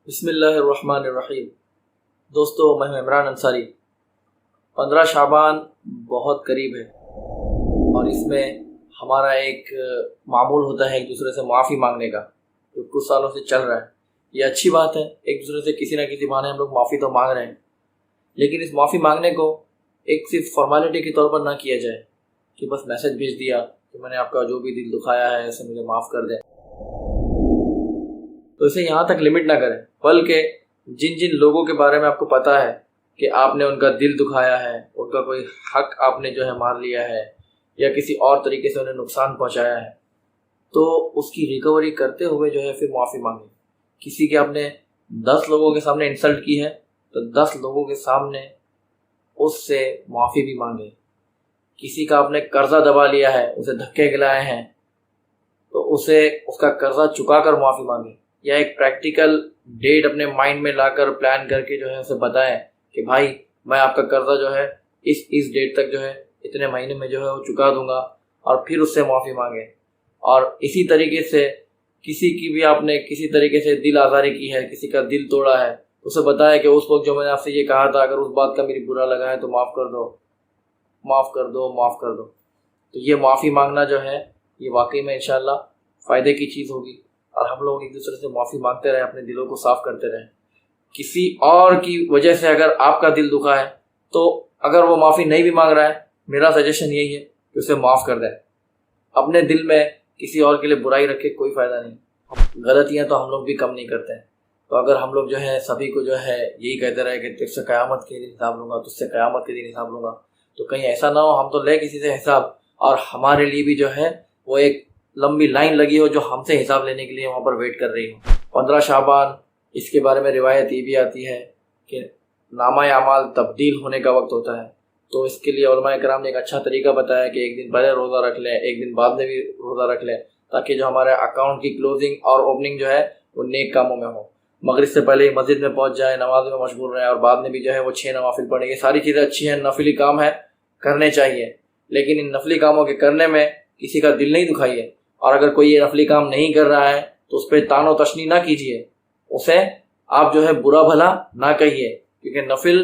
بسم اللہ الرحمن الرحیم۔ دوستو، میں ہوں عمران انصاری۔ 15 شعبان بہت قریب ہے اور اس میں ہمارا ایک معمول ہوتا ہے ایک دوسرے سے معافی مانگنے کا، جو کچھ سالوں سے چل رہا ہے۔ یہ اچھی بات ہے، ایک دوسرے سے کسی نہ کسی بہانے ہم لوگ معافی تو مانگ رہے ہیں، لیکن اس معافی مانگنے کو ایک صرف فارمیلٹی کے طور پر نہ کیا جائے کہ بس میسج بھیج دیا کہ میں نے آپ کا جو بھی دل دکھایا ہے اسے مجھے معاف کر دیں، تو اسے یہاں تک لمٹ نہ کریں، بلکہ جن جن لوگوں کے بارے میں آپ کو پتہ ہے کہ آپ نے ان کا دل دکھایا ہے، ان کا کوئی حق آپ نے جو ہے مار لیا ہے یا کسی اور طریقے سے انہیں نقصان پہنچایا ہے، تو اس کی ریکوری کرتے ہوئے جو ہے پھر معافی مانگیں۔ کسی کے آپ نے 10 لوگوں کے سامنے انسلٹ کی ہے تو 10 لوگوں کے سامنے اس سے معافی بھی مانگیں۔ کسی کا آپ نے قرضہ دبا لیا ہے، اسے دھکے کھلائے ہیں، تو اسے اس کا قرضہ چکا کر معافی مانگیں، یا ایک پریکٹیکل ڈیٹ اپنے مائنڈ میں لا کر پلان کر کے جو ہے اسے بتائیں کہ بھائی میں آپ کا قرضہ جو ہے اس ڈیٹ تک جو ہے اتنے مہینے میں جو ہے وہ چکا دوں گا، اور پھر اس سے معافی مانگیں۔ اور اسی طریقے سے کسی کی بھی آپ نے کسی طریقے سے دل آزاری کی ہے، کسی کا دل توڑا ہے، اسے بتایا کہ اس وقت جو میں نے آپ سے یہ کہا تھا، اگر اس بات کا میری برا لگا ہے تو معاف کر دو، معاف کر دو، معاف کر دو۔ تو یہ معافی مانگنا جو ہے یہ واقعی میں انشاءاللہ فائدے کی چیز ہوگی، اور ہم لوگ ایک دوسرے سے معافی مانگتے رہیں، اپنے دلوں کو صاف کرتے رہیں۔ کسی اور کی وجہ سے اگر آپ کا دل دکھا ہے تو اگر وہ معافی نہیں بھی مانگ رہا ہے، میرا سجیشن یہی ہے کہ اسے معاف کر دیں۔ اپنے دل میں کسی اور کے لیے برائی رکھ کے کوئی فائدہ نہیں۔ غلطیاں تو ہم لوگ بھی کم نہیں کرتے ہیں، تو اگر ہم لوگ جو ہے سبھی کو جو ہے یہی کہتے رہے کہ تجھ سے قیامت کے دن حساب لوں گا، تجھ سے قیامت کے دن حساب لوں گا، تو کہیں ایسا نہ ہو ہم تو لے کسی سے حساب اور ہمارے لیے بھی جو ہے وہ ایک لمبی لائن لگی ہو جو ہم سے حساب لینے کے لیے وہاں پر ویٹ کر رہی ہو۔ 15 شعبان، اس کے بارے میں روایت یہ بھی آتی ہے کہ نامہ اعمال تبدیل ہونے کا وقت ہوتا ہے، تو اس کے لیے علماء کرام نے ایک اچھا طریقہ بتایا کہ ایک دن پہلے روزہ رکھ لیں، ایک دن بعد میں بھی روزہ رکھ لیں، تاکہ جو ہمارے اکاؤنٹ کی کلوزنگ اور اوپننگ جو ہے وہ نیک کاموں میں ہو۔ مغرب سے پہلے ہی مسجد میں پہنچ جائیں، نماز میں مشغول رہیں، اور بعد میں بھی جو ہے وہ 6 نوافل پڑھیں۔ یہ ساری چیزیں اچھی ہیں، نفلی کام ہے، کرنے چاہیے، لیکن ان نفلی کاموں کے کرنے میں کسی کا دل نہیں دکھائیے، اور اگر کوئی یہ نفلی کام نہیں کر رہا ہے تو اس پہ طعن و تشنیع نہ کیجیے، اسے آپ جو ہے برا بھلا نہ کہیے، کیونکہ نفل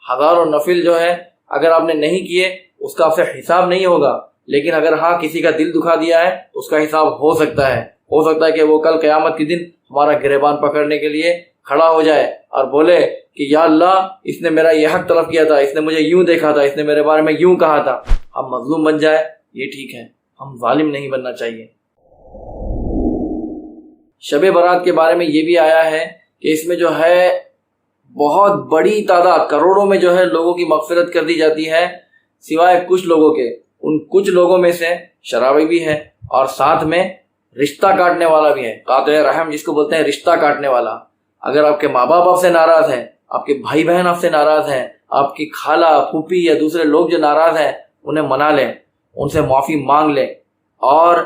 ہزاروں نفل جو ہے اگر آپ نے نہیں کیے اس کا آپ سے حساب نہیں ہوگا، لیکن اگر ہاں کسی کا دل دکھا دیا ہے تو اس کا حساب ہو سکتا ہے کہ وہ کل قیامت کے دن ہمارا گریبان پکڑنے کے لیے کھڑا ہو جائے اور بولے کہ یا اللہ اس نے میرا یہ حق طلب کیا تھا، اس نے مجھے یوں دیکھا تھا، اس نے میرے بارے میں یوں کہا تھا۔ ہم مظلوم بن جائے یہ ٹھیک ہے، ہم ظالم نہیں بننا چاہیے۔ شب برات کے بارے میں یہ بھی آیا ہے کہ اس میں جو ہے بہت بڑی تعداد، کروڑوں میں جو ہے لوگوں کی مغفرت کر دی جاتی ہے، سوائے کچھ لوگوں کے۔ ان کچھ لوگوں میں سے شرابی بھی ہے، اور ساتھ میں رشتہ کاٹنے والا بھی ہے، قاطع رحم جس کو بولتے ہیں، رشتہ کاٹنے والا۔ اگر آپ کے ماں باپ آپ سے ناراض ہیں، آپ کے بھائی بہن آپ سے ناراض ہیں، آپ کی خالہ پھوپھی یا دوسرے لوگ جو ناراض ہیں، انہیں منا لیں، ان سے معافی مانگ لیں، اور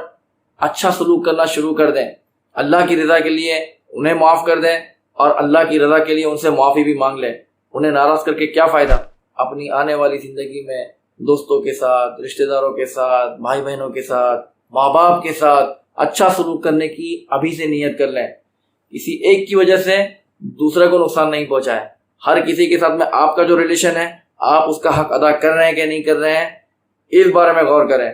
اچھا سلوک کرنا شروع کر دیں۔ اللہ کی رضا کے لیے انہیں معاف کر دیں، اور اللہ کی رضا کے لیے ان سے معافی بھی مانگ لیں۔ انہیں ناراض کر کے کیا فائدہ؟ اپنی آنے والی زندگی میں دوستوں کے ساتھ، رشتہ داروں کے ساتھ، بھائی بہنوں کے ساتھ، ماں باپ کے ساتھ اچھا سلوک کرنے کی ابھی سے نیت کر لیں۔ کسی ایک کی وجہ سے دوسرے کو نقصان نہیں پہنچائے۔ ہر کسی کے ساتھ میں آپ کا جو ریلیشن ہے، آپ اس کا حق ادا کر رہے ہیں کہ نہیں کر رہے ہیں، اس بارے میں غور کریں۔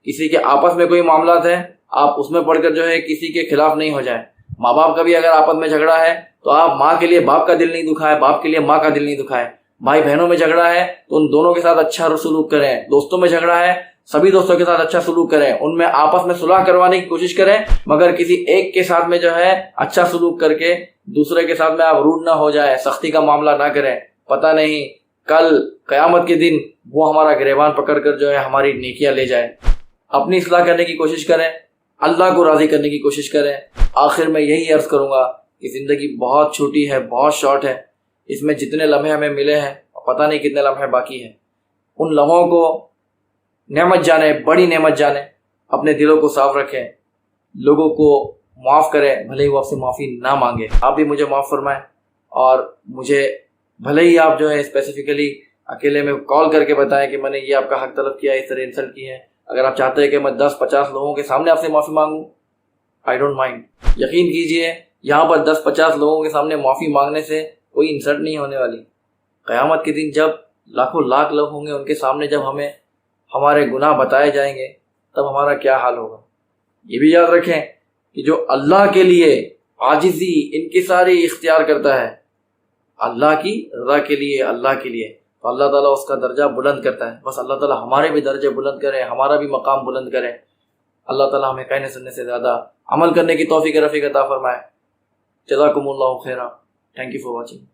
کسی کے آپس میں کوئی معاملات ہیں، آپ اس میں پڑھ کر جو ہے کسی کے خلاف نہیں ہو جائیں۔ ماں باپ کا بھی اگر آپس میں جھگڑا ہے تو آپ ماں کے لیے باپ کا دل نہیں دکھائیں، باپ کے لیے ماں کا دل نہیں دکھائیں۔ بھائی بہنوں میں جھگڑا ہے تو ان دونوں کے ساتھ اچھا سلوک کریں۔ دوستوں میں جھگڑا ہے، سبھی دوستوں کے ساتھ اچھا سلوک کریں، ان میں آپس میں صلح کروانے کی کوشش کریں، مگر کسی ایک کے ساتھ میں جو ہے اچھا سلوک کر کے دوسرے کے ساتھ میں آپ روڈ نہ ہو جائیں، سختی کا معاملہ نہ کریں۔ پتہ نہیں کل قیامت کے دن وہ ہمارا گریبان پکڑ کر جو ہے ہماری نیکیاں لے جائے۔ اپنی اصلاح کرنے کی کوشش کریں، اللہ کو راضی کرنے کی کوشش کریں۔ آخر میں یہی عرض کروں گا کہ زندگی بہت چھوٹی ہے، بہت شارٹ ہے، اس میں جتنے لمحے ہمیں ملے ہیں پتہ نہیں کتنے لمحے باقی ہیں۔ ان لمحوں کو نعمت جانے، بڑی نعمت جانے، اپنے دلوں کو صاف رکھیں، لوگوں کو معاف کریں، بھلے ہی وہ آپ سے معافی نہ مانگے۔ آپ بھی مجھے معاف فرمائیں، اور مجھے بھلے ہی آپ جو ہے اسپیسیفکلی اکیلے میں کال کر کے بتائیں کہ میں نے یہ آپ کا حق طلب کیا، اس طرح انسلٹ کی ہے۔ اگر آپ چاہتے ہیں کہ میں 10-50 لوگوں کے سامنے آپ سے معافی مانگوں، آئی ڈونٹ مائنڈ۔ یقین کیجئے یہاں پر 10-50 لوگوں کے سامنے معافی مانگنے سے کوئی انسلٹ نہیں ہونے والی. قیامت کے دن جب لاکھوں لاکھ لوگ ہوں گے، ان کے سامنے جب ہمیں ہمارے گناہ بتائے جائیں گے تب ہمارا کیا حال ہوگا. یہ بھی یاد رکھیں کہ جو اللہ کے لیے عاجزی انکساری اختیار کرتا ہے، اللہ کی رضا کے لیے، اللہ کے لیے، تو اللہ تعالیٰ اس کا درجہ بلند کرتا ہے. بس اللہ تعالیٰ ہمارے بھی درجے بلند کرے، ہمارا بھی مقام بلند کرے. اللہ تعالیٰ ہمیں کہنے سننے سے زیادہ عمل کرنے کی توفیق رفیق عطا فرمائے. جزاکم اللہ خیرا. Thank you for watching.